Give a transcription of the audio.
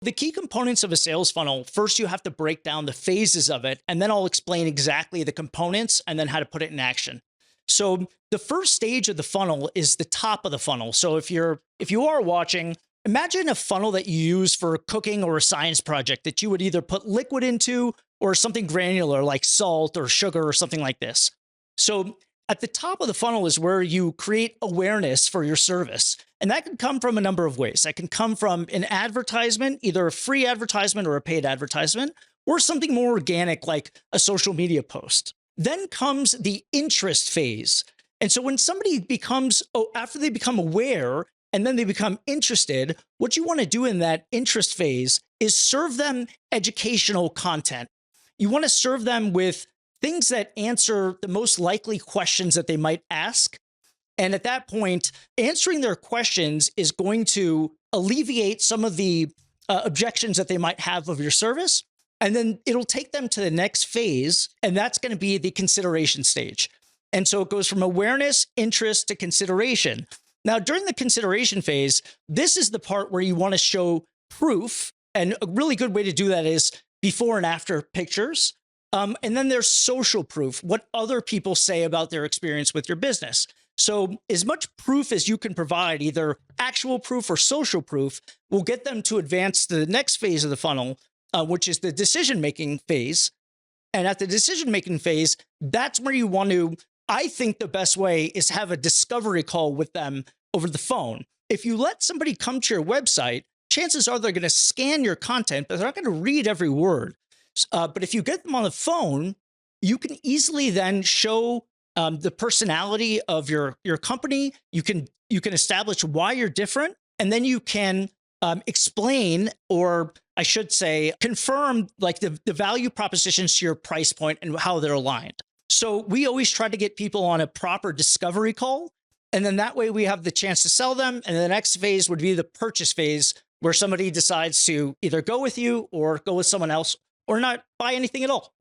The key components of a sales funnel, first you have to break down the phases of it, and then I'll explain exactly the components and then how to put it in action. So the first stage of the funnel is the top of the funnel. So if you are watching, imagine a funnel that you use for cooking or a science project that you would either put liquid into or something granular like salt or sugar or something like this. So at the top of the funnel is where you create awareness for your service. And that can come from a number of ways. That can come from an advertisement, either a free advertisement or a paid advertisement, or something more organic like a social media post. Then comes the interest phase. And so when somebody becomes, after they become aware and then they become interested, what you want to do in that interest phase is serve them educational content. You want to serve them with things that answer the most likely questions that they might ask. And at that point, answering their questions is going to alleviate some of the objections that they might have of your service. And then it'll take them to the next phase, and that's going to be the consideration stage. And so it goes from awareness, interest to consideration. Now, during the consideration phase, this is the part where you want to show proof. And a really good way to do that is before and after pictures. And then there's social proof, what other people say about their experience with your business. So as much proof as you can provide, either actual proof or social proof, will get them to advance to the next phase of the funnel, which is the decision-making phase. And at the decision-making phase, that's where you want to, I think the best way is have a discovery call with them over the phone. If you let somebody come to your website, chances are they're going to scan your content, but they're not going to read every word. But if you get them on the phone, you can easily then show the personality of your company. You can establish why you're different, and then you can explain, or I should say, confirm like the value propositions to your price point and how they're aligned. So we always try to get people on a proper discovery call, and then that way we have the chance to sell them. And the next phase would be the purchase phase, where somebody decides to either go with you or go with someone else, or not buy anything at all.